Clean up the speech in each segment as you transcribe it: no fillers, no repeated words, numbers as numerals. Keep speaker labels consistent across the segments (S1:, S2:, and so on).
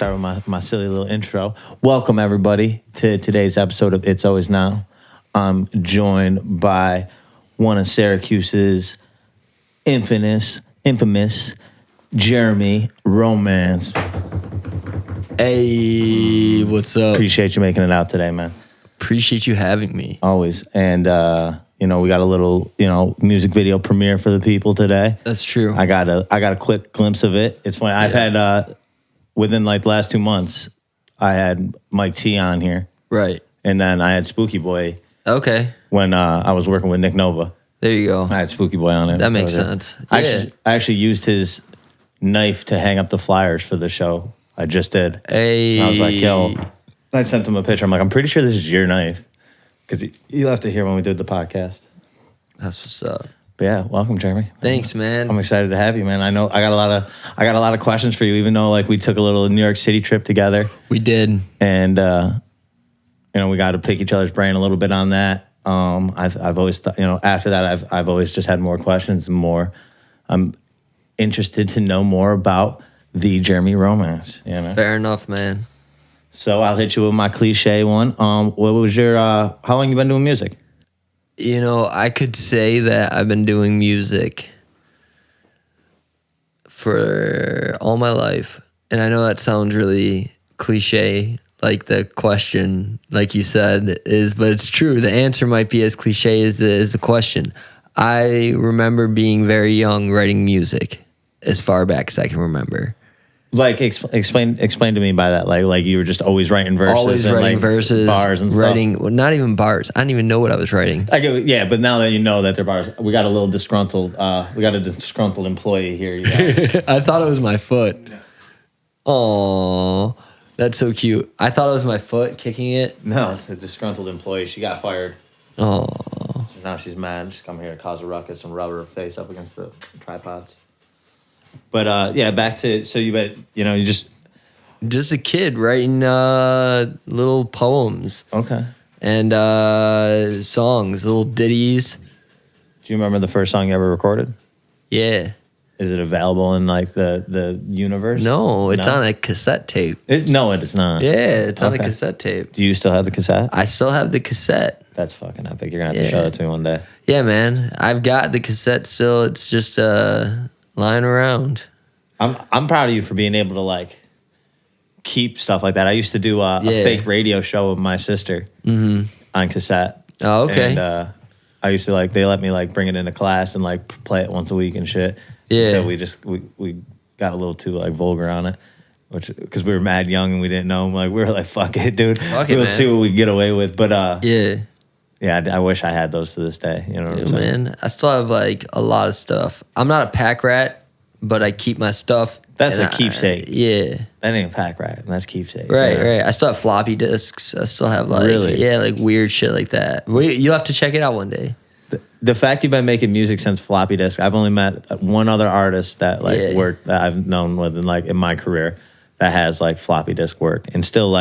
S1: start with my silly little intro. Welcome, everybody, to today's episode of It's Always Now. I'm joined by one of Syracuse's infamous Jeremy Romance.
S2: Hey, what's up?
S1: Appreciate you making it out today, man.
S2: Appreciate you having me.
S1: Always. And, we got a little, music video premiere for the people today.
S2: That's true.
S1: I got a quick glimpse of it. It's funny. I've had, within like the last 2 months, I had Mike T on here.
S2: Right.
S1: And then I had Spooky Boi.
S2: Okay.
S1: When I was working with Nick Nova.
S2: There you go.
S1: I had Spooky Boi on it.
S2: That makes sense.
S1: I actually used his knife to hang up the flyers for the show. I just did.
S2: Hey.
S1: And I was like, yo, I sent him a picture. I'm like, I'm pretty sure this is your knife. Because you left it here when we did the podcast.
S2: That's what's up.
S1: But yeah, welcome, Jeremy.
S2: Thanks, man.
S1: I'm excited to have you, man. I know I got a lot of questions for you, even though like we took a little New York City trip together.
S2: We did.
S1: And we got to pick each other's brain a little bit on that. I've always thought, after that I've always just had more questions and more. I'm interested to know more about the Jeremy Romance.
S2: Fair enough, man.
S1: So I'll hit you with my cliche one. What was your how long you been doing music?
S2: I could say that I've been doing music for all my life. And I know that sounds really cliche, like the question, like you said, is, but it's true. The answer might be as cliche as the question. I remember being very young writing music as far back as I can remember.
S1: Like explain to me by that. Like you were just always writing verses.
S2: Always
S1: and
S2: writing
S1: like
S2: verses,
S1: bars and
S2: writing.
S1: stuff.
S2: Well, not even bars. I didn't even know what I was writing.
S1: Yeah, but now that you know that they're bars, we got a little disgruntled. We got a disgruntled employee here.
S2: I thought it was my foot. Oh, that's so cute. I thought it was my foot kicking it.
S1: No, it's a disgruntled employee. She got fired.
S2: Oh,
S1: so now she's mad. She's come here to cause a ruckus and rub her face up against the tripods. But back to you
S2: just a kid writing little poems.
S1: Okay.
S2: And songs, little ditties.
S1: Do you remember the first song you ever recorded?
S2: Yeah.
S1: Is it available in like the universe?
S2: No, it's on a cassette tape.
S1: No, it is not.
S2: Yeah, it's on a cassette tape.
S1: Do you still have the cassette?
S2: I still have the cassette.
S1: That's fucking epic. You're gonna have to show that to me one day.
S2: Yeah, man. I've got the cassette still. It's just lying around.
S1: I'm proud of you for being able to like keep stuff like that. I used to do a fake radio show with my sister on cassette.
S2: Oh, okay.
S1: And I used to they let me bring it into class and play it once a week and shit.
S2: Yeah.
S1: So we got a little too vulgar on it, because we were mad young and we didn't know. We were like, fuck it, dude. We'll see what we can get away with. But yeah, I wish I had those to this day. You know what I'm saying?
S2: Man, I still have a lot of stuff. I'm not a pack rat, but I keep my stuff.
S1: That's a keepsake.
S2: Yeah.
S1: That ain't a pack rat. That's keepsake.
S2: Right. I still have floppy disks. I still have
S1: really?
S2: Weird shit like that. You'll have to check it out one day.
S1: The fact you've been making music since floppy disk, I've only met one other artist that worked that I've known within in my career that has floppy disk work and still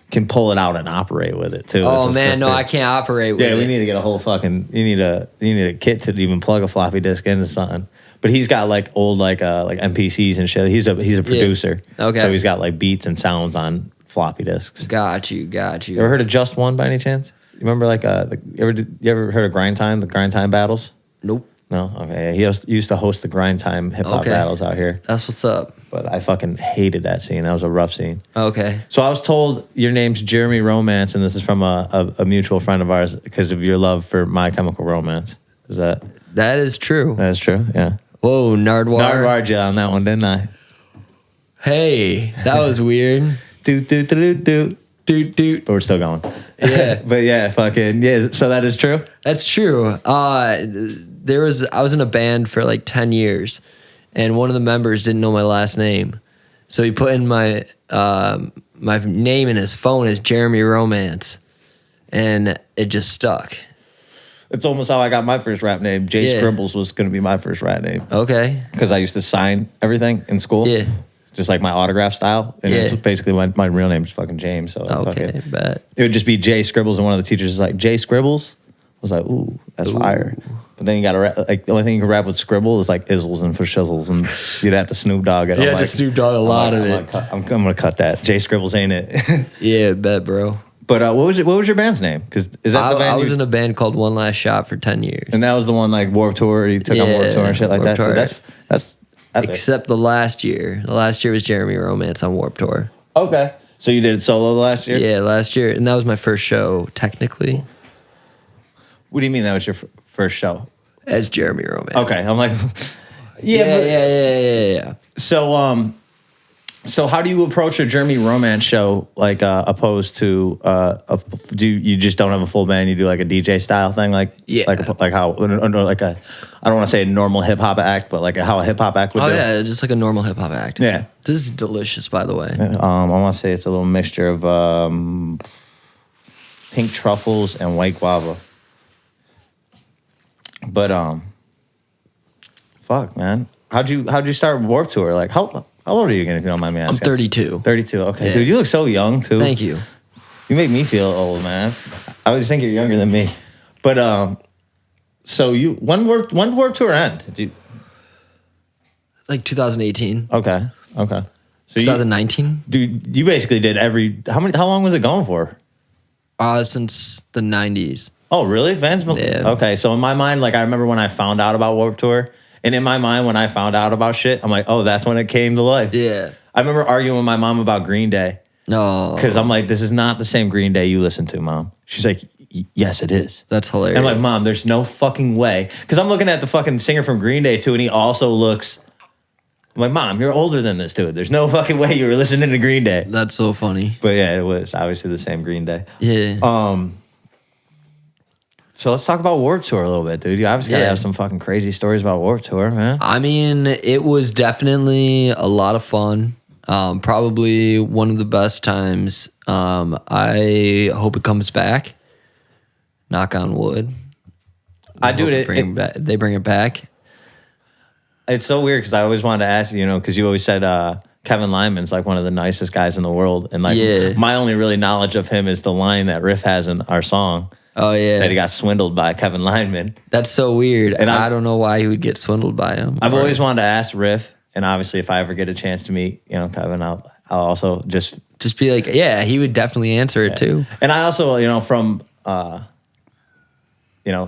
S1: can pull it out and operate with it too.
S2: Oh man, no, I can't operate with it.
S1: Yeah, we need to get a whole fucking. You need a kit to even plug a floppy disk into something. But he's got old MPCs and shit. He's a producer.
S2: Okay.
S1: So he's got beats and sounds on floppy disks.
S2: Got you.
S1: You ever heard of Just One by any chance? You remember you ever heard of Grind Time? The Grind Time battles?
S2: Nope.
S1: No. Okay. He used to host the Grind Time hip hop battles out here.
S2: That's what's up.
S1: But I fucking hated that scene. That was a rough scene.
S2: Okay.
S1: So I was told your name's Jeremy Romance, and this is from a mutual friend of ours because of your love for My Chemical Romance. Is that?
S2: That is true.
S1: That is true. Yeah.
S2: Whoa, Nardwar.
S1: Nardwar'd you on that one, didn't I?
S2: Hey, that was weird.
S1: Doot. But we're still going.
S2: Yeah.
S1: But yeah, fucking yeah. So that is true.
S2: That's true. I was in a band for 10 years, and one of the members didn't know my last name, so he put in my name in his phone as Jeremy Romance, and it just stuck.
S1: It's almost how I got my first rap name. Jay Scribbles was going to be my first rap name.
S2: Okay.
S1: Because I used to sign everything in school.
S2: Yeah.
S1: Just my autograph style. And it's basically my real name is fucking James. So
S2: bet.
S1: It would just be Jay Scribbles, and one of the teachers was like, Jay Scribbles? I was like, ooh, that's fire. But then you got to rap, like the only thing you can rap with Scribble is like Izzles and for shizzles, and you'd have to Snoop Dogg it.
S2: Yeah, to Snoop Dogg a lot of it.
S1: I'm gonna cut that. Jay Scribbles ain't it?
S2: Yeah, bet, bro.
S1: But what was your band's name? Because is that the band?
S2: I was in a band called One Last Shot for 10 years.
S1: And that was the one like Warped Tour. You took on Warped Tour and shit like that.
S2: Tour.
S1: That's epic.
S2: Except the last year. The last year was Jeremy Romance on Warped Tour.
S1: Okay. So you did it solo last year?
S2: Yeah, last year, and that was my first show technically.
S1: What do you mean that was your first show?
S2: As Jeremy Romance.
S1: Okay, I'm like,
S2: yeah.
S1: So how do you approach a Jeremy Romance show, like opposed to do you just don't have a full band? You do like a DJ style thing, like how like a I don't want to say a normal hip hop act, but like how a hip hop act would do.
S2: Oh yeah, just like a normal hip hop act.
S1: Yeah,
S2: this is delicious, by the way.
S1: I want to say it's a little mixture of pink truffles and white guava. But fuck, man, how'd you start Warped Tour? Like how old are you again, if you don't mind me asking?
S2: I'm 32.
S1: 32, okay.
S2: Yeah.
S1: Dude, you look so young, too.
S2: Thank you.
S1: You make me feel old, man. I always think you're younger than me. But, so when Warped Tour end?
S2: Like 2018.
S1: Okay. So
S2: 2019?
S1: Dude, you basically did how long was it going for?
S2: Since the 90s.
S1: Oh, really?
S2: Yeah.
S1: Okay, so in my mind, like, I remember when I found out about Warped Tour, and in my mind, when I found out about shit, I'm like, oh, that's when it came to life.
S2: Yeah.
S1: I remember arguing with my mom about Green Day.
S2: No.
S1: Because I'm like, this is not the same Green Day you listen to, Mom. She's like, yes, it is.
S2: That's hilarious.
S1: I'm like, Mom, there's no fucking way. Because I'm looking at the fucking singer from Green Day, too, and he also looks... I'm like, Mom, you're older than this dude. There's no fucking way you were listening to Green Day.
S2: That's so funny.
S1: But yeah, it was obviously the same Green Day.
S2: Yeah.
S1: So let's talk about Warped Tour a little bit, dude. You obviously gotta have some fucking crazy stories about Warped Tour, man.
S2: I mean, it was definitely a lot of fun. Probably one of the best times. I hope it comes back. Knock on wood. They bring it back.
S1: It's so weird because I always wanted to ask you, because you always said Kevin Lyman's like one of the nicest guys in the world. And like my only really knowledge of him is the line that Riff has in our song.
S2: Oh, yeah.
S1: That he got swindled by Kevin Lyman.
S2: That's so weird. And I don't know why he would get swindled by him.
S1: I've always wanted to ask Riff, and obviously if I ever get a chance to meet, Kevin, I'll also just
S2: be like, yeah, he would definitely answer it too.
S1: And I also, from,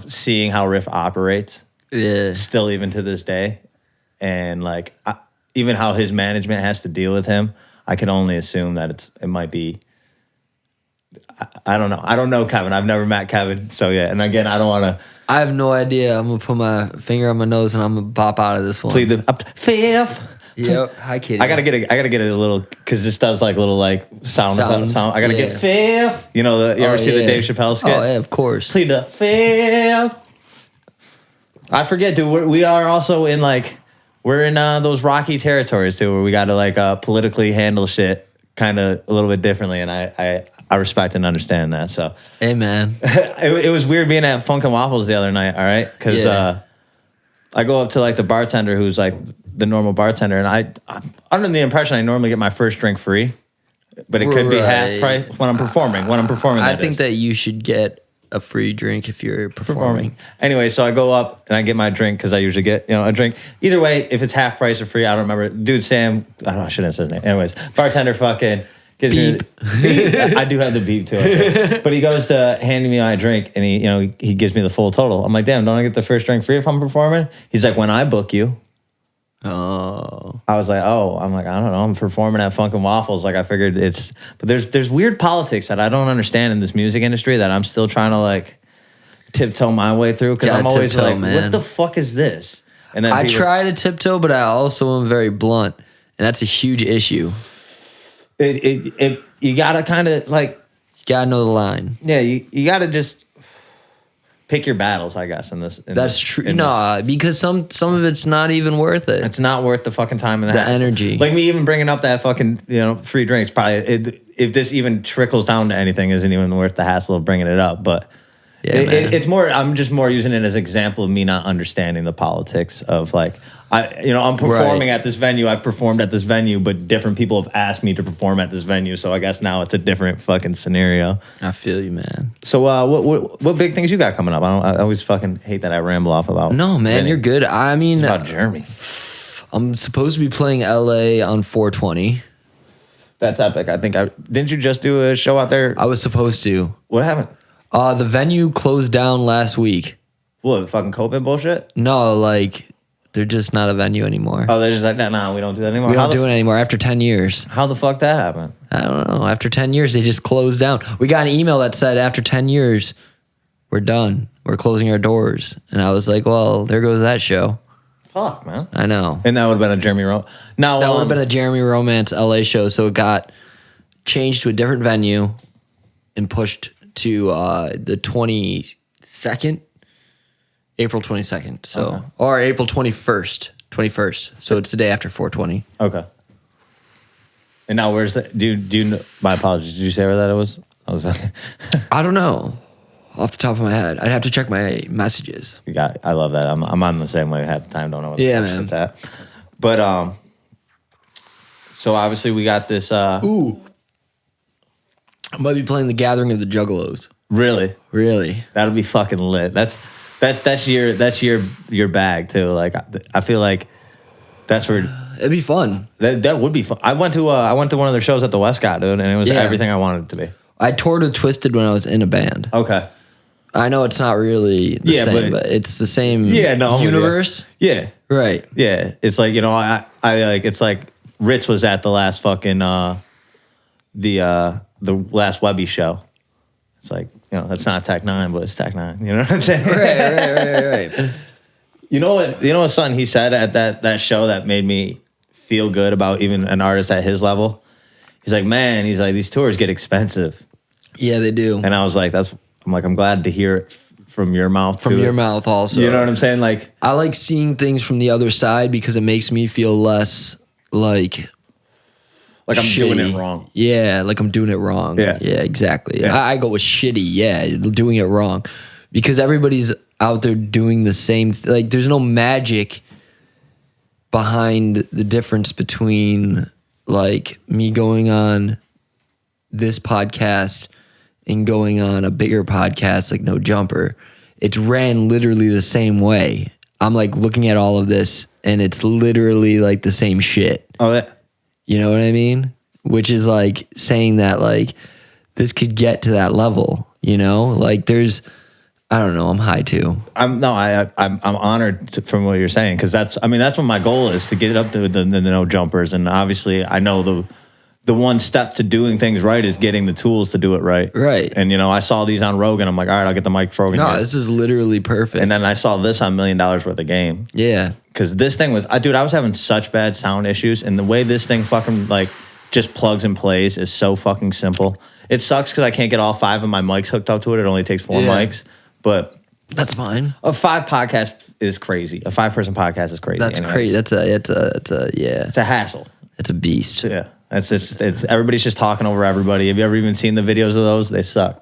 S1: seeing how Riff operates, still even to this day, and like even how his management has to deal with him, I can only assume that it might be. I don't know. I don't know Kevin. I've never met Kevin. So yeah. And again, I don't want to.
S2: I have no idea. I'm gonna put my finger on my nose and I'm gonna pop out of this one.
S1: Plead the fifth.
S2: Yep. Hi, Kitty.
S1: I gotta get a little because this does like little like sound. I gotta get fifth. You ever see the Dave Chappelle skit?
S2: Oh yeah, of course.
S1: Plead the fifth. I forget, dude. We are also in like we're in those rocky territories too, where we got to like politically handle shit kind of a little bit differently, and I respect and understand that. So,
S2: hey man,
S1: it was weird being at Funk and Waffles the other night. All right, because I go up to like the bartender who's like the normal bartender, and I'm under the impression I normally get my first drink free, but it could be half price when I'm performing.
S2: I think that you should get a free drink if you're performing.
S1: Anyway, so I go up and I get my drink because I usually get a drink. Either way, if it's half price or free, I don't remember. Dude, Sam, I shouldn't have said his name. Anyways, bartender fucking gives
S2: beep.
S1: Me I do have the beep too. But he goes to handing me my drink and he gives me the full total. I'm like, damn, don't I get the first drink free if I'm performing? He's like, when I book you.
S2: Oh.
S1: I was like, I'm like, I don't know. I'm performing at Funk and Waffles. Like I figured but there's weird politics that I don't understand in this music industry that I'm still trying to like tiptoe my way through. Cause I'm always like, man. What the fuck is this? And then
S2: I try to tiptoe, but I also am very blunt. And that's a huge issue.
S1: You gotta kind of like.
S2: You gotta know the line.
S1: Yeah. You gotta just pick your battles, I guess.
S2: That's true. No, because some of it's not even worth it.
S1: It's not worth the fucking time and
S2: the energy.
S1: Like me even bringing up that fucking free drinks. Probably if this even trickles down to anything, isn't even worth the hassle of bringing it up. But it's more. I'm just more using it as an example of me not understanding the politics of like I'm performing at this venue. I've performed at this venue, but different people have asked me to perform at this venue. So I guess now it's a different fucking scenario.
S2: I feel you, man.
S1: So what big things you got coming up? I always fucking hate that I ramble off about.
S2: No, man,
S1: Vinny.
S2: you're good. I mean,
S1: It's about Jeremy.
S2: I'm supposed to be playing LA on 420.
S1: That's epic. I think didn't you just do a show out there?
S2: I was supposed to.
S1: What happened?
S2: The venue closed down last week.
S1: What, fucking COVID bullshit?
S2: No, like they're just not a venue anymore.
S1: Oh, they're just like, nah, we don't do that anymore.
S2: We don't do it anymore after 10 years.
S1: How the fuck that happened?
S2: I don't know. After 10 years, they just closed down. We got an email that said after 10 years, we're done. We're closing our doors. And I was like, well, there goes that show.
S1: Fuck, man.
S2: I know.
S1: And that would have been a Jeremy Now
S2: That would have been a Jeremy Romance LA show. So it got changed to a different venue and pushed to the 22nd, April 22nd. So, okay. Or April 21st. So it's the day after 420.
S1: Okay. And now where's the, do you know, my apologies. Did you say where that was?
S2: I don't know. Off the top of my head, I'd have to check my messages.
S1: Yeah, I love that. I'm on the same way half the time. Don't know what
S2: man.
S1: It's at. But so obviously we got this.
S2: Ooh, I might be playing the Gathering of the Juggalos.
S1: Really? That'll be fucking lit. That's your bag too. Like I feel like that's where
S2: it'd be fun.
S1: That would be fun. I went to one of their shows at the Westcott, dude, and it was everything I wanted it to be.
S2: I toured with Twisted when I was in a band.
S1: Okay.
S2: I know it's not really the same, but it's the same universe.
S1: Yeah.
S2: Right.
S1: Yeah. It's like, I like, it's like Ritz was at the last fucking, the last Webby show. It's like, that's not Tech 9, but it's Tech 9. You know what I'm saying?
S2: Right.
S1: You know what, son, he said at that show that made me feel good about even an artist at his level? He's like, man, these tours get expensive.
S2: Yeah, they do.
S1: And I was like, I'm glad to hear it from your mouth, too.
S2: From your mouth also.
S1: You know what I'm saying? Like,
S2: I like seeing things from the other side because it makes me feel less like
S1: I'm
S2: shitty.
S1: doing it wrong.
S2: Yeah, like I'm doing it wrong. Yeah, exactly. Yeah. I go with shitty. Yeah, doing it wrong. Because everybody's out there doing the same like, there's no magic behind the difference between, like, me going on this podcast and going on a bigger podcast like No Jumper. It's ran literally the same way. I'm like looking at all of this and it's literally like the same shit.
S1: Oh, yeah.
S2: You know what I mean? Which is like saying that like this could get to that level, Like there's, I don't know, I'm high too.
S1: I'm honored from what you're saying because that's what my goal is, to get up to the No Jumpers. And obviously I know the one step to doing things right is getting the tools to do it right.
S2: Right.
S1: And, I saw these on Rogan. I'm like, all right, I'll get the mic for Rogan.
S2: No, this is literally perfect.
S1: And then I saw this on $1 Million Worth of Game.
S2: Yeah.
S1: Because this thing was, dude, I was having such bad sound issues. And the way this thing fucking, like, just plugs and plays is so fucking simple. It sucks because I can't get all 5 of my mics hooked up to it. It only takes 4 mics. But
S2: that's fine.
S1: A 5 podcast is crazy. A 5-person podcast is crazy.
S2: That's crazy. It's
S1: a hassle.
S2: It's a beast.
S1: Yeah. It's everybody's just talking over everybody. Have you ever even seen the videos of those? They suck.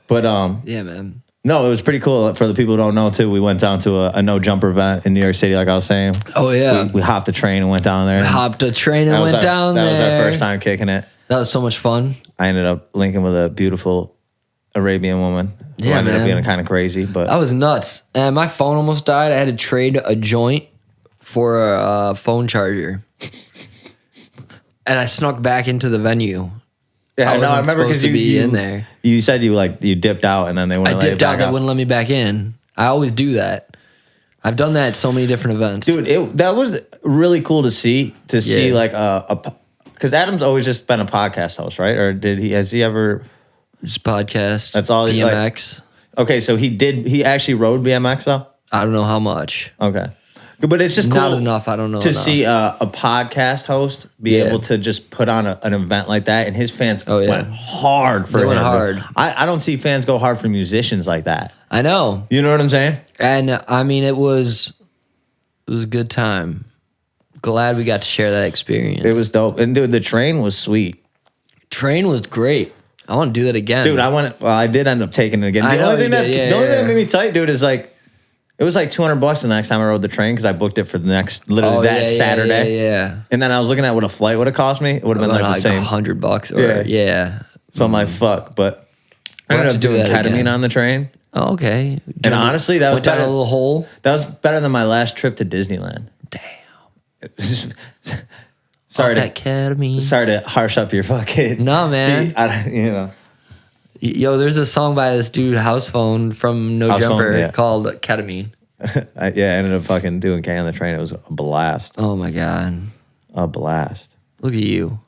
S1: But
S2: yeah, man.
S1: No, it was pretty cool. For the people who don't know too, we went down to a No Jumper event in New York City, like I was saying.
S2: Oh yeah.
S1: We hopped a train and went down there.
S2: That was
S1: our first time kicking it.
S2: That was so much fun.
S1: I ended up linking with a beautiful Arabian woman who ended up being kind of crazy. But
S2: that was nuts. And my phone almost died. I had to trade a joint for a phone charger. And I snuck back into the venue.
S1: Yeah, I remember because you
S2: in there.
S1: You said you dipped out and then they wouldn't let you back out.
S2: They wouldn't let me back in. I always do that. I've done that at so many different events.
S1: Dude, that was really cool to see. See like because Adam's always just been a podcast host, right? Or has he ever
S2: just podcast?
S1: That's all.
S2: BMX.
S1: Okay, so he actually rode BMX though?
S2: I don't know how much.
S1: Okay. But it's just cool.
S2: Not enough. I don't know.
S1: To see a podcast host be able to just put on an event like that, and his fans went hard for him.
S2: They went hard.
S1: I don't see fans go hard for musicians like that.
S2: I know.
S1: You know what I'm saying?
S2: And I mean, it was a good time. Glad we got to share that experience.
S1: It was dope. And dude, the train was sweet.
S2: Train was great. I want to do that again.
S1: Dude, I did end up taking it again. The only thing that made me tight, dude, is like, It was like $200 the next time I rode the train because I booked it for the next, literally that Saturday.
S2: Yeah.
S1: And then I was looking at what a flight would have cost me. It would have been like the same.
S2: $100 or, yeah.
S1: So I'm like, fuck. But I ended up doing ketamine on the train.
S2: Oh, okay.
S1: And honestly, that was
S2: down
S1: better.
S2: A little hole.
S1: That was better than my last trip to Disneyland.
S2: Damn.
S1: Sorry
S2: that ketamine.
S1: Sorry to harsh up your fucking.
S2: No, man.
S1: You know.
S2: Yo, there's a song by this dude, House Phone, from No Jumper called Ketamine.
S1: I ended up fucking doing K on the train. It was a blast.
S2: Oh my God.
S1: A blast.
S2: Look at you.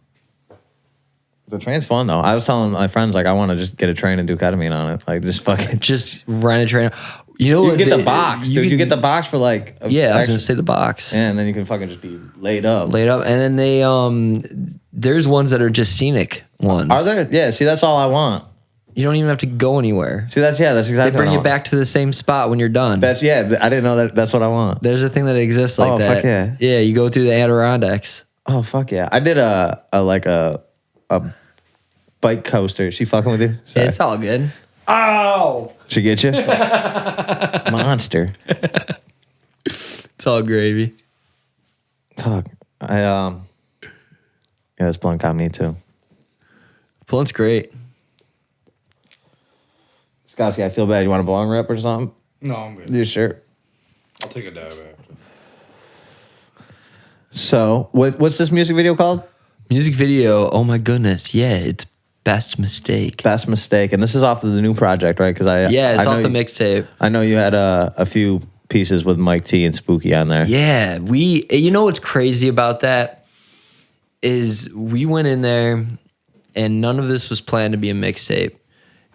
S1: The train's fun though. I was telling my friends like I want to just get a train and do ketamine on it. Like just fucking
S2: just rent a train. You know what?
S1: You get the box, dude. You get the box for like
S2: I was gonna say the box.
S1: Yeah, and then you can fucking just be laid up.
S2: And then they there's ones that are just scenic ones.
S1: Are there? Yeah. See, that's all I want.
S2: You don't even have to go anywhere.
S1: See, that's exactly.
S2: They bring you back to the same spot when you're done.
S1: I didn't know that. That's what I want.
S2: There's a thing that exists like that.
S1: Fuck yeah.
S2: Yeah, you go through the Adirondacks.
S1: Oh fuck yeah! I did a bike coaster. She fucking with you? Sorry.
S2: It's all good. Ow!
S1: She get you? Monster.
S2: It's all gravy.
S1: Fuck. Yeah, this blunt got me too.
S2: Blunt's great.
S1: Skowski, I feel bad. You want a bong rip or something?
S3: No, I'm good.
S1: You sure?
S3: I'll take a dab after.
S1: So, what's this music video called?
S2: Music video. Oh my goodness. Yeah, it's Best Mistake.
S1: Best Mistake. And this is off of the new project, right? Because
S2: it's off the mixtape.
S1: I know you had a few pieces with Mike T and Spooky on there.
S2: Yeah, you know what's crazy about that is we went in there and none of this was planned to be a mixtape.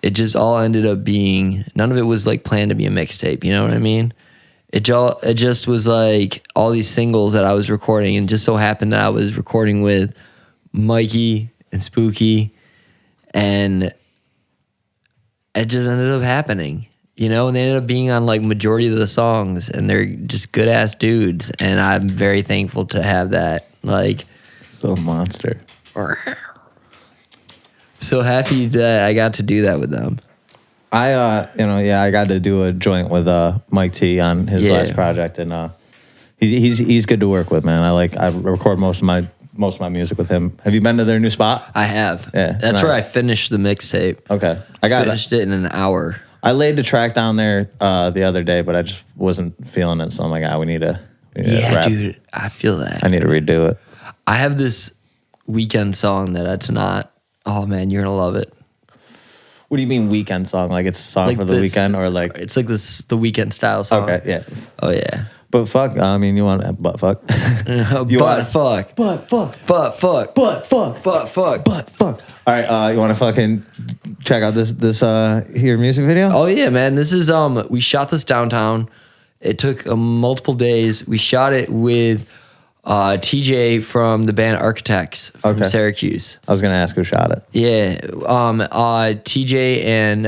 S2: It just all ended up being, none of it was like planned to be a mixtape. You know what I mean? It just was like all these singles that I was recording, and just so happened that I was recording with Mikey and Spooky, and it just ended up happening, you know, and they ended up being on like majority of the songs, and they're just good ass dudes, and I'm very thankful to have that. Like,
S1: so monster.
S2: So happy that I got to do that with them.
S1: I got to do a joint with Mike T on his last project, and he's good to work with, man. I record most of my music with him. Have you been to their new spot?
S2: I have.
S1: Yeah,
S2: that's nice. Where I finished the mixtape.
S1: Okay,
S2: I finished it in an hour.
S1: I laid the track down there the other day, but I just wasn't feeling it, so I'm like, we need to rap.
S2: Dude, I feel that.
S1: I need to redo it.
S2: I have this Weekend song that it's not. Oh man, you're gonna love it.
S1: What do you mean weekend song? Like it's a song like for the weekend, or like
S2: it's like the Weekend style song?
S1: Okay, yeah.
S2: Oh yeah.
S1: But fuck, I mean, you want butt fuck?
S2: Butt fuck. Butt fuck. Butt fuck. Butt fuck. Butt fuck.
S1: Butt fuck. All right, you want to fucking check out this here music video?
S2: Oh yeah, man. This is we shot this downtown. It took multiple days. We shot it with TJ from the band Architects from Syracuse.
S1: I was gonna ask who shot it.
S2: Yeah, TJ and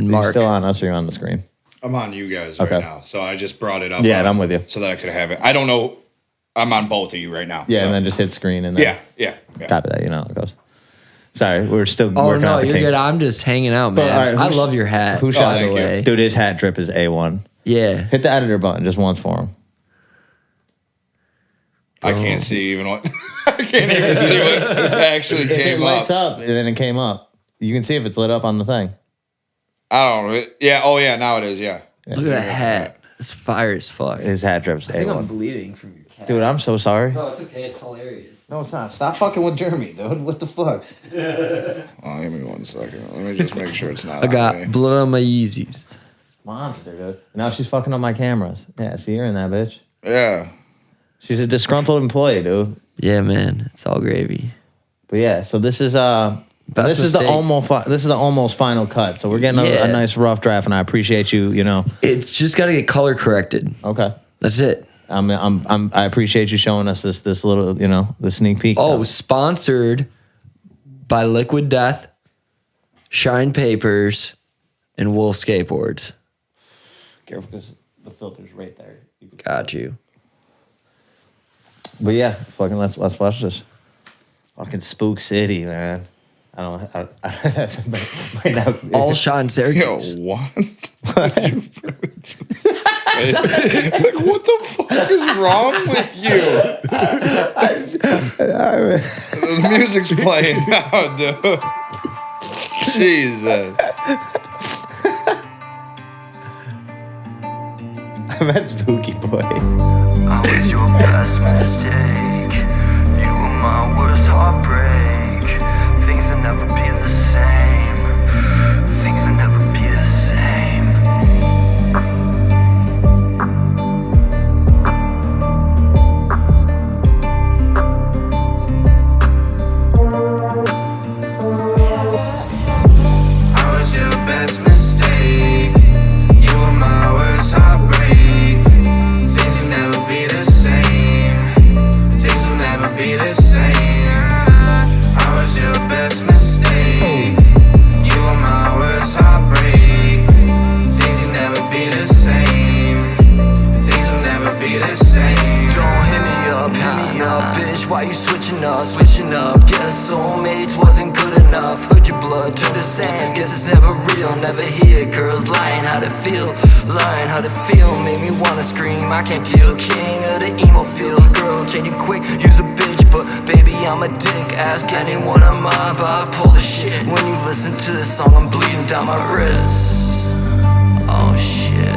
S2: Mark.
S1: Are you still on us or you're on the screen?
S3: I'm on you guys right now, so I just brought it up.
S1: Yeah, and I'm with you.
S3: So that I could have it. I don't know. I'm on both of you right now.
S1: Yeah,
S3: so.
S1: and then just hit screen and then
S3: yeah.
S1: Copy that. You know how it goes. Sorry, we're still working
S2: Oh
S1: out
S2: no,
S1: the
S2: you're
S1: kinks.
S2: good. I'm just hanging out, man. I love your hat.
S1: Who shot
S2: it? Way.
S1: Dude, his hat drip is A1.
S2: Yeah.
S1: Hit the editor button just once for him.
S3: I can't see even what. I can't even see what actually came up.
S1: It lights up, and then it came up. You can see if it's lit up on the thing.
S3: I don't know. Yeah. Oh yeah. Now it is. Yeah.
S2: Look at that hat. It's fire as fuck.
S1: His hat drips A1.
S2: I think I'm bleeding from your cat.
S1: Dude, I'm so sorry.
S2: No, it's okay. It's hilarious.
S1: No, it's not. Stop fucking with Jeremy, dude. What the fuck?
S3: Oh, give me 1 second. Let me just make sure it's not.
S2: I got blood on my Yeezys.
S1: Monster, dude. Now she's fucking up my cameras. Yeah, see, you're in that bitch.
S3: Yeah.
S1: She's a disgruntled employee, dude.
S2: Yeah, man. It's all gravy.
S1: But yeah, so this is the almost final cut. So we're getting a nice rough draft, and I appreciate you. You know,
S2: it's just got to get color corrected.
S1: Okay,
S2: that's it.
S1: I appreciate you showing us this little, you know, the sneak peek.
S2: Oh, sponsored by Liquid Death, Shine Papers, and Wool Skateboards.
S1: Careful, because the filter's right there.
S2: Got you.
S1: But yeah, fucking let's watch this. Fucking Spook City, man.
S2: All Shine Syracuse.
S3: Yo, what? Like, what the fuck is wrong with you? The music's playing now, dude. Jesus.
S1: I met Spooky Boy.
S4: I was your best mistake. You were my worst heartbreak. Things will never be the same. Things will never be the same. I was your best mistake. You were my worst heartbreak. Things will never be the same. Things will never be the same. I was your best mistake. You were my worst heartbreak. Things will never be the same. Things will never be the same. Don't hit me up, bitch. Why you switching up? Guess soulmates wasn't good enough. Heard your blood turn to sand. Guess it's never real, never hear girls lying how to feel. Make me wanna scream. I can't deal. King of the emo feels. Girl changing quick, use a bitch, but baby I'm a dick. Ask anyone on my bipolar shit. When you listen to this song, I'm bleeding down my wrists. Oh shit.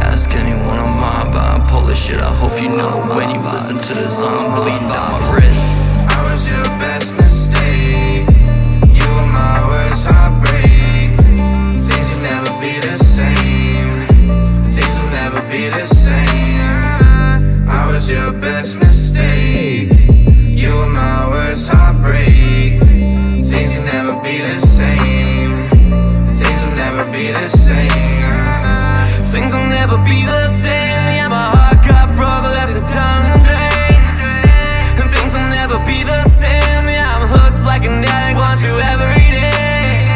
S4: Ask anyone on my bipolar shit. I hope you know when you listen to this song, I'm bleeding down my wrist. I was your best mistake. You were my worst heartbreak. Things will never be the same. Things will never be the same. I was your best mistake. You were my worst heartbreak. Things will never be the same. Things will never be the same. Things will never be the same. Yeah, my heart got broke, left it down the drain. And things will never be the same. Yeah, I'm hooked like an addict, want you every day.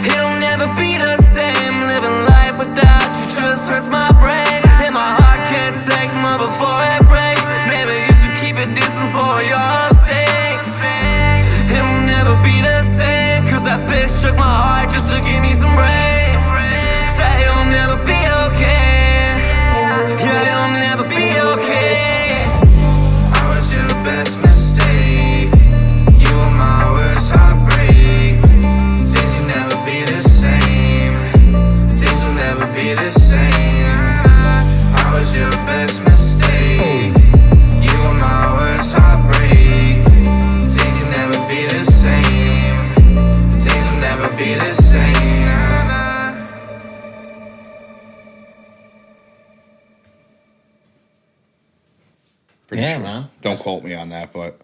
S4: It'll never be the same. Living life without you just hurts my brain. And my heart can't take more before it breaks. Maybe you should keep it distant for your own sake. It'll never be the same. Cause that bitch took my heart just to give me some brain. Say it'll never be okay. Yeah, it'll never be okay. I was your best mistake. You were my worst heartbreak. Things will never be the same. Things will never be the same. I was your best mistake. You were my worst heartbreak. Things will never be the same. Things will never be the same.
S3: Pretty
S1: Yeah,
S3: sure.
S1: man.
S3: Don't quote me on that, but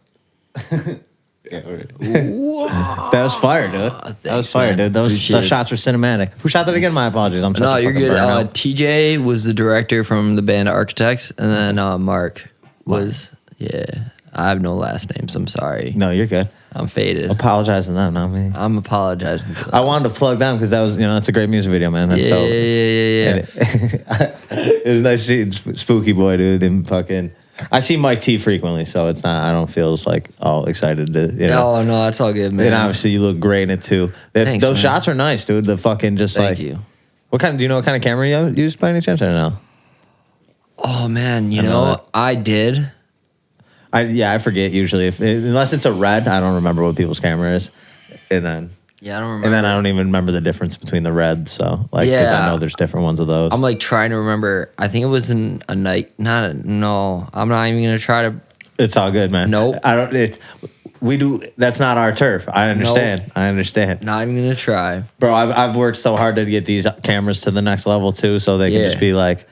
S1: That was fire, dude. That was
S2: thanks,
S1: fire,
S2: man.
S1: dude. Those
S2: Appreciate it.
S1: shots were cinematic. Who shot that again? My apologies. I'm such
S2: No,
S1: a
S2: you're
S1: fucking
S2: good.
S1: burnout.
S2: TJ was the director from the band Architects, and then Mark was, yeah. I have no last names. I'm sorry.
S1: No, you're good.
S2: I'm faded.
S1: Apologizing to them, not me.
S2: I'm apologizing for that.
S1: I wanted to plug them because that was, that's a great music video, man. That's dope.
S2: Yeah.
S1: It was nice seeing Spooky Boy, dude, and fucking. I see Mike T frequently, so it's not. I don't feel like all excited to.
S2: Oh no, that's all good, man.
S1: And obviously, you look great in it too.
S2: Thanks,
S1: those
S2: man.
S1: shots are nice, dude. The fucking just
S2: Thank
S1: like.
S2: you.
S1: Do you know what kind of camera you used by any chance? I don't know.
S2: Oh man, you
S1: know
S2: know
S1: that.
S2: I did.
S1: I forget usually unless it's a red. I don't remember what people's camera is, and then.
S2: Yeah, I don't remember.
S1: And then I don't even remember the difference between the reds. So, because I know there's different ones of those.
S2: I'm like trying to remember. I think it was in a night. No, I'm not even gonna try to.
S1: It's all good, man.
S2: Nope.
S1: I don't. We do. That's not our turf. I understand.
S2: Nope.
S1: I understand,
S2: Not even gonna try.
S1: bro. I've worked so hard to get these cameras to the next level too, so they can
S2: Yeah.
S1: just be like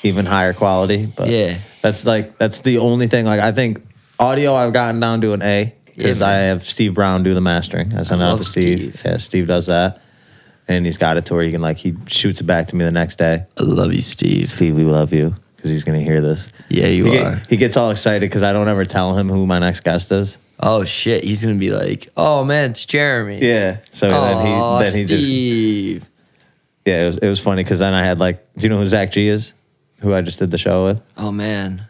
S1: even higher quality. But
S2: Yeah.
S1: that's the only thing. Like I think audio, I've gotten down to an A. Because
S2: Yeah,
S1: I
S2: man.
S1: have Steve Brown do the mastering. I send it out
S2: love
S1: to Steve.
S2: Steve.
S1: Yeah, Steve does that. And he's got it to where he can he shoots it back to me the next day.
S2: I love you, Steve.
S1: Steve, we love you. Because he's going to hear this.
S2: Yeah, you are.
S1: He gets all excited because I don't ever tell him who my next guest is.
S2: Oh shit, he's gonna be like, oh man, it's Jeremy.
S1: Yeah. So
S2: Oh,
S1: then he just
S2: Steve.
S1: yeah, it was funny because then I had do you know who Zach G is? Who I just did the show with?
S2: Oh man,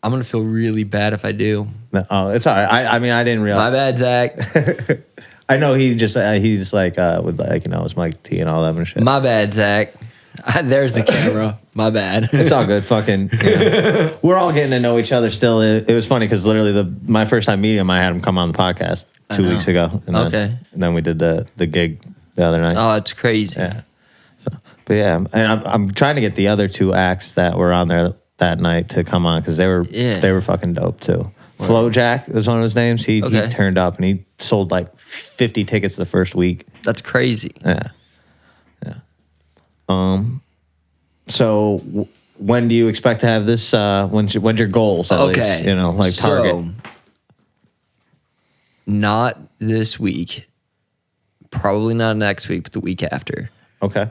S2: I'm gonna feel really bad if I do.
S1: No, oh, it's all right. I mean, I didn't realize.
S2: My bad, Zach.
S1: I know he's like with like it's Mike T and all that and shit.
S2: My bad, Zach. There's the camera. My bad.
S1: It's all good. Fucking, we're all getting to know each other still. It was funny because literally my first time meeting him, I had him come on the podcast 2 weeks ago. And then we did the gig the other night.
S2: Oh, it's crazy.
S1: Yeah. But yeah, and I'm trying to get the other 2 acts that were on there that night to come on because they were fucking dope too. Flowjack was one of his names. He turned up and he sold like 50 tickets the first week.
S2: That's crazy.
S1: Yeah. So when do you expect to have this? When's your goals? At least, like target.
S2: So, not this week. Probably not next week, but the week after.
S1: Okay.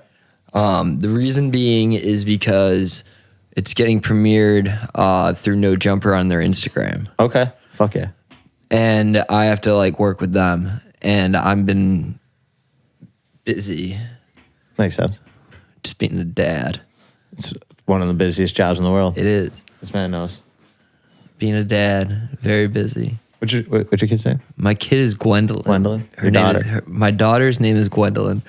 S2: The reason being is because it's getting premiered through No Jumper on their Instagram.
S1: Okay. Fuck yeah.
S2: And I have to like work with them, and I've been busy.
S1: Makes sense.
S2: Just being a dad.
S1: It's one of the busiest jobs in the world.
S2: It is.
S1: This man knows.
S2: Being a dad, very busy.
S1: What's your kid's name?
S2: My kid is Gwendolyn.
S1: Gwendolyn?
S2: Her name is, my daughter's name is Gwendolyn.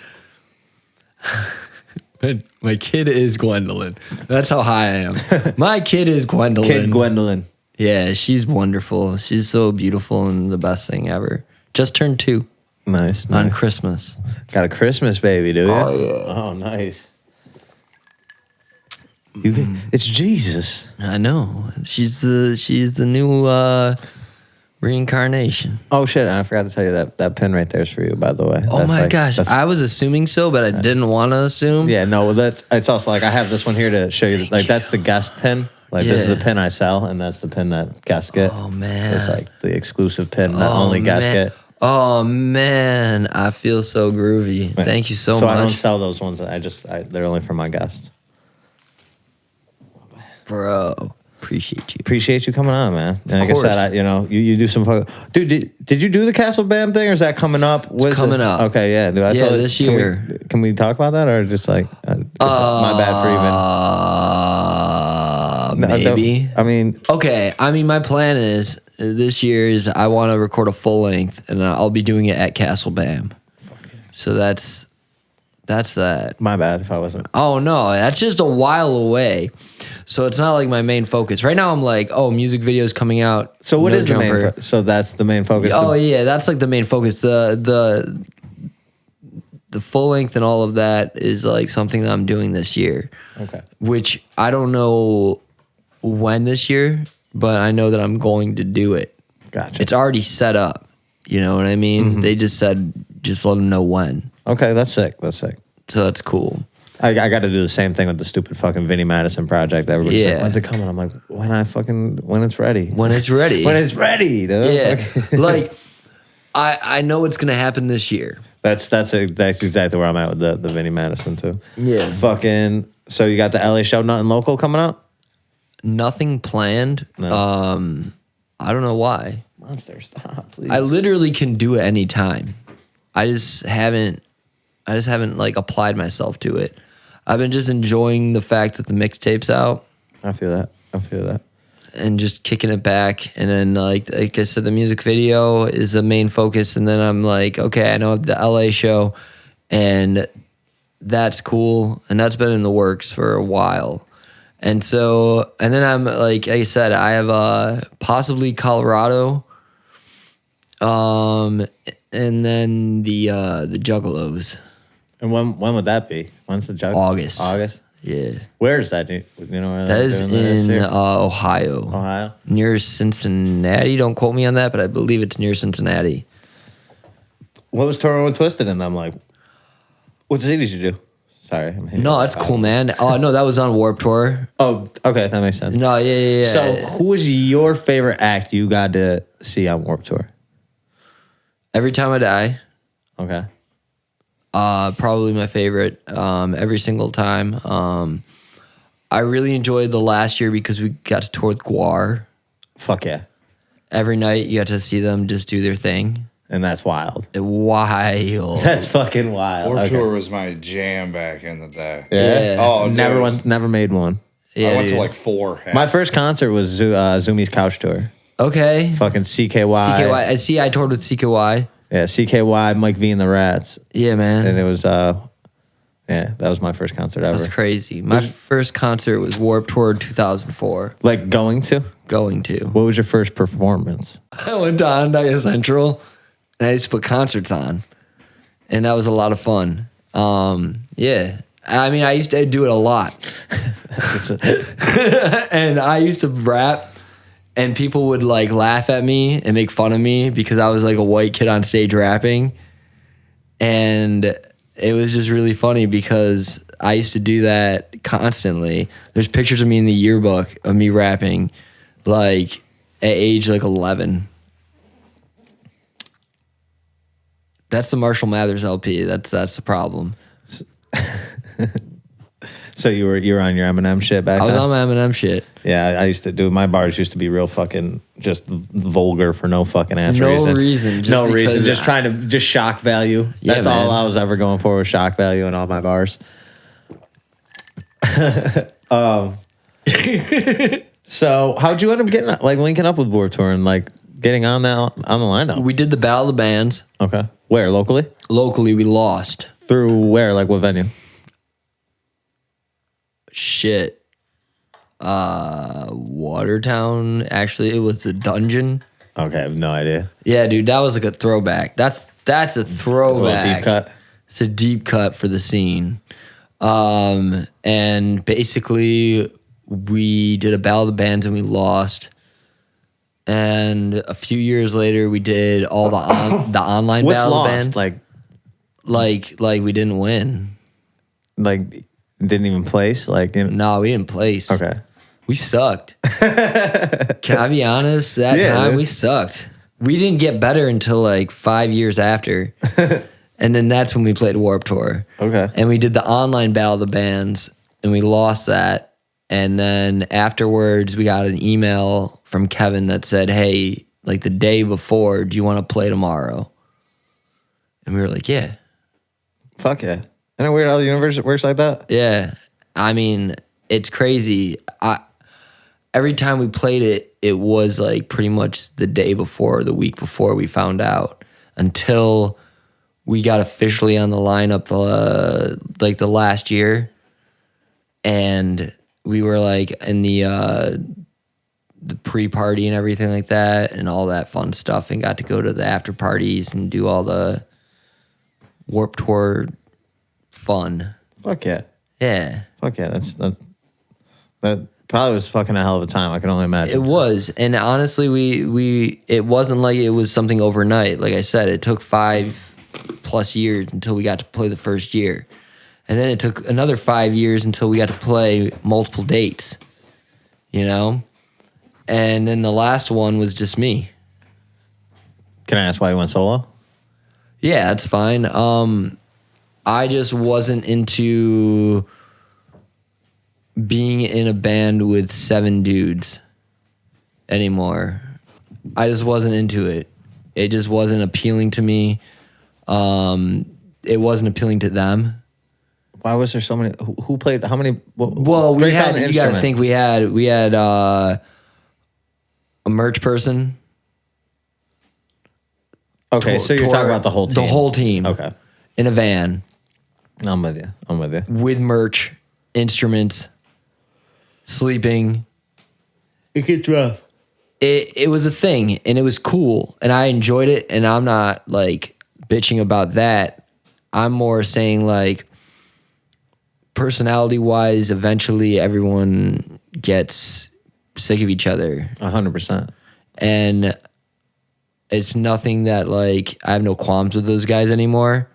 S2: My kid is Gwendolyn. That's how high I am. My kid is Gwendolyn.
S1: Kid Gwendolyn.
S2: Yeah, she's wonderful. She's so beautiful and the best thing ever. Just turned 2.
S1: Nice.
S2: On Christmas.
S1: Got a Christmas baby, do you?
S2: Oh, yeah.
S1: Oh, nice. It's Jesus.
S2: I know. She's the new reincarnation.
S1: Oh shit! I forgot to tell you that pin right there is for you, by the way.
S2: Oh my gosh! I was assuming so, but I didn't want to assume.
S1: Yeah, no. It's also like I have this one here to show you. Like that's the guest pin. Like this is the pin I sell, and that's the pin that guests get.
S2: Oh man!
S1: It's like the exclusive pin that only guests get.
S2: Oh man, I feel so groovy.
S1: Man.
S2: Thank you so much.
S1: So I don't sell those ones. They're only for my guests.
S2: Bro, appreciate you.
S1: Appreciate you coming on, man. And
S2: of
S1: like
S2: course.
S1: I said, you do some dude. Did you do the Castle Bam thing, or is that coming up?
S2: It's coming up.
S1: Okay, yeah, dude.
S2: This year.
S1: Can we talk about that, or just like my bad for even?
S2: Maybe.
S1: Okay.
S2: My plan is this year is I want to record a full length, and I'll be doing it at Castle Bam. So that's that.
S1: My bad if I wasn't.
S2: Oh no, that's just a while away. So it's not like my main focus. Right now I'm like, music videos coming out.
S1: So what is
S2: Jumper.
S1: the main so that's the main focus?
S2: Oh yeah, that's like the main focus. The full length and all of that is like something that I'm doing this year.
S1: Okay.
S2: Which I don't know when this year, but I know that I'm going to do it.
S1: Gotcha.
S2: It's already set up. You know what I mean? Mm-hmm. They just said, just let them know when.
S1: Okay, that's sick. So
S2: that's cool.
S1: I got to do the same thing with the stupid fucking Vinnie Madison project. Everybody's like, when's it coming? I'm like, when it's ready.
S2: When it's ready.
S1: When it's ready, dude.
S2: Yeah. Like, I know it's going to happen this year.
S1: That's exactly where I'm at with the Vinnie Madison, too.
S2: Yeah.
S1: Fucking, so you got the LA show, Nothing Local, coming up?
S2: Nothing planned.
S1: No.
S2: I don't know why.
S1: Monster, stop, please.
S2: I literally can do it anytime. I just haven't like applied myself to it. I've been just enjoying the fact that the mixtape's out.
S1: I feel that.
S2: And just kicking it back. And then like I said, the music video is the main focus. And then I'm like, okay, I know the LA show, and that's cool. And that's been in the works for a while. And so, and then I'm like I said, I have possibly Colorado. And then the Juggalos.
S1: And when would that be? When's the jug?
S2: August. Yeah.
S1: Where is that? Do you know where
S2: that is? In Ohio.
S1: Ohio?
S2: Near Cincinnati. Don't quote me on that, but I believe it's near Cincinnati.
S1: What was touring with Twisted? And I'm like, what city did you do? Sorry.
S2: No, that's cool, man. Oh, no, that was on Warped Tour.
S1: Oh, okay. That makes sense.
S2: No, yeah.
S1: So who was your favorite act you got to see on Warped Tour?
S2: Every Time I Die.
S1: Okay.
S2: Probably my favorite. Every single time. I really enjoyed the last year because we got to tour with Guar.
S1: Fuck yeah.
S2: Every night you got to see them just do their thing.
S1: And that's wild.
S2: Wild.
S1: That's fucking wild.
S3: Warped Tour was my jam back in the day.
S2: Yeah.
S3: Oh, dude.
S1: Never made one.
S2: Yeah,
S3: I went
S2: dude.
S3: to like 4.
S1: My first concert was Zumi's Couch Tour.
S2: Okay.
S1: Fucking CKY.
S2: CKY. See, I toured with CKY.
S1: Yeah, CKY, Mike V and the Rats.
S2: Yeah, man.
S1: And it was, that was my first concert ever.
S2: That's crazy. My first concert was Warped Tour 2004.
S1: Like going to?
S2: Going to.
S1: What was your first performance?
S2: I went to Onondaga Central, and I used to put concerts on. And that was a lot of fun. Yeah. I mean, I used to do it a lot. And I used to rap. And people would like laugh at me and make fun of me because I was like a white kid on stage rapping. And it was just really funny because I used to do that constantly. There's pictures of me in the yearbook of me rapping like at age like 11. That's the Marshall Mathers LP. That's the problem.
S1: So you were on your Eminem shit back then?
S2: I was on my Eminem shit.
S1: Yeah, I used to do. My bars used to be real fucking just vulgar for no fucking ass reason.
S2: No reason.
S1: No reason. Just trying to just shock value.
S2: Yeah,
S1: That's
S2: man.
S1: all I was ever going for was shock value in all my bars. So how'd you end up getting like linking up with Warped Tour and like getting on the lineup?
S2: We did the Battle of the Bands.
S1: Okay. Where locally?
S2: Locally, we lost.
S1: Through where? Like what venue?
S2: Shit. Watertown. Actually, it was the Dungeon.
S1: Okay, I have no idea.
S2: Yeah, dude, that was like a throwback. That's a throwback.
S1: A little deep cut.
S2: It's a deep cut for the scene. And basically, we did a Battle of the Bands and we lost. And a few years later, we did all the online
S1: What's
S2: Battle of the
S1: lost?
S2: Bands. Like we didn't win.
S1: Like didn't even place? Like
S2: No, we didn't place.
S1: Okay.
S2: We sucked. Can I be honest? That time we sucked. We didn't get better until like 5 years after. And then that's when we played Warped Tour.
S1: Okay.
S2: And we did the online Battle of the Bands and we lost that. And then afterwards we got an email from Kevin that said, hey, like the day before, do you want to play tomorrow? And we were like, yeah.
S1: Fuck yeah. Isn't it weird how the universe works like that?
S2: Yeah. I mean, it's crazy. Every time we played it, it was like pretty much the day before, the week before we found out, until we got officially on the lineup the last year. And we were like in the pre-party and everything like that and all that fun stuff, and got to go to the after parties and do all the Warped Tour fun.
S1: Fuck yeah.
S2: Yeah.
S1: Fuck yeah. That probably was fucking a hell of a time. I can only imagine.
S2: It was. And honestly, we it wasn't like it was something overnight. Like I said, it took 5+ years until we got to play the first year. And then it took another 5 years until we got to play multiple dates, you know? And then the last one was just me.
S1: Can I ask why you went solo?
S2: Yeah, that's fine. I just wasn't into being in a band with 7 dudes anymore. I just wasn't into it. It just wasn't appealing to me. It wasn't appealing to them.
S1: Why was there so many? Who played? How many?
S2: Well, we
S1: break down
S2: had.
S1: the
S2: You got to think
S1: instruments.
S2: we had a merch person.
S1: Okay, so you're talking about the whole team.
S2: The whole team.
S1: Okay,
S2: In a van
S1: I'm with you.
S2: with merch, instruments, sleeping.
S1: It gets rough.
S2: It was a thing, and it was cool, and I enjoyed it, and I'm not like bitching about that. I'm more saying like personality wise, eventually everyone gets sick of each other.
S1: 100%.
S2: And it's nothing that like I have no qualms with those guys anymore.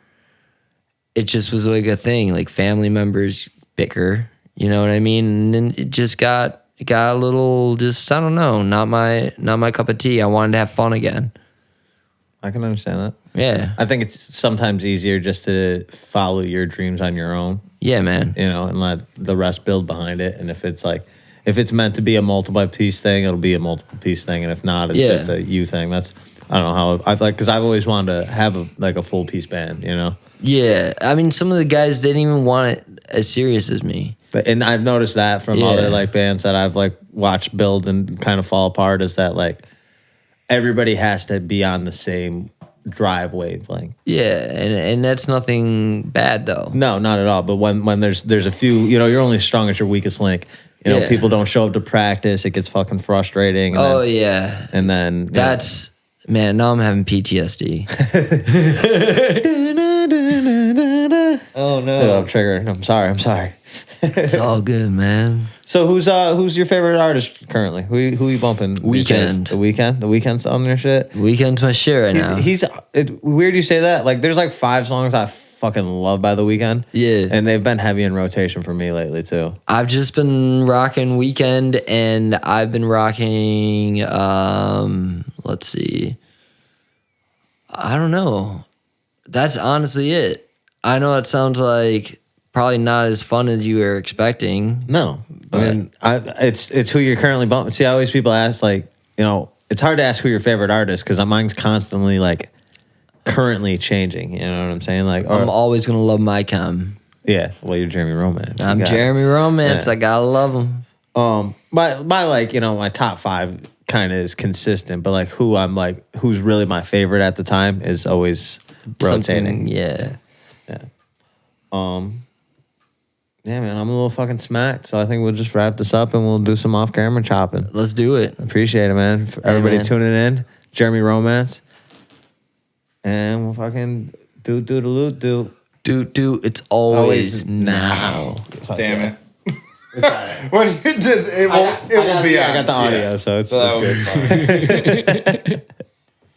S2: It just was like a thing, like family members bicker, you know what I mean? And then it just got a little just, I don't know, not my cup of tea. I wanted to have fun again.
S1: I can understand that.
S2: Yeah.
S1: I think it's sometimes easier just to follow your dreams on your own,
S2: Yeah, man.
S1: you know, and let the rest build behind it. And if it's meant to be a multiple piece thing, it'll be a multiple piece thing. And if not, it's just a you thing. That's, I don't know how I've because I've always wanted to have a full piece band, you know?
S2: Yeah. I mean, some of the guys didn't even want it as serious as me.
S1: And I've noticed that from
S2: Yeah.
S1: other like bands that I've like watched build and kind of fall apart is that like everybody has to be on the same drive wavelength.
S2: Yeah, and that's nothing bad though.
S1: No, not at all. But when there's a few, you're only as strong as your weakest link.
S2: Yeah.
S1: People don't show up to practice. It gets fucking frustrating. And
S2: Yeah.
S1: And then
S2: That's man. Now I'm having PTSD. Oh no!
S1: I'm triggered. I'm sorry.
S2: It's all good, man.
S1: So who's your favorite artist currently? Who you bumping? these days?
S2: Weeknd.
S1: The Weeknd's on their shit.
S2: Weekend's my shit right now.
S1: He's weird you say that. Like there's like 5 songs I fucking love by The Weeknd.
S2: Yeah.
S1: And they've been heavy in rotation for me lately too.
S2: I've just been rocking Weekend, and I've been rocking. Let's see. I don't know. That's honestly it. I know it sounds like probably not as fun as you were expecting.
S1: No. I mean, it's who you're currently bumping. See, always people ask like, it's hard to ask who your favorite artist because mine's constantly like currently changing. You know what I'm saying? Like,
S2: I'm always gonna love my chem.
S1: Yeah, well, you're Jeremy Romance.
S2: I'm Jeremy Romance.
S1: Yeah.
S2: I gotta love him.
S1: My like, my top 5 kind of is consistent, but like who's really my favorite at the time is always rotating.
S2: Yeah.
S1: Yeah, man, I'm a little fucking smacked, so I think we'll just wrap this up and we'll do some off-camera chopping.
S2: Let's do it.
S1: Appreciate it, man. For everybody
S2: man.
S1: tuning in, Jeremy Romance, and we'll fucking do.
S2: It's always now.
S3: Damn it. When you did, it will be
S1: I
S3: on.
S1: got the audio, so it's
S3: So that
S1: good.
S3: would be fun.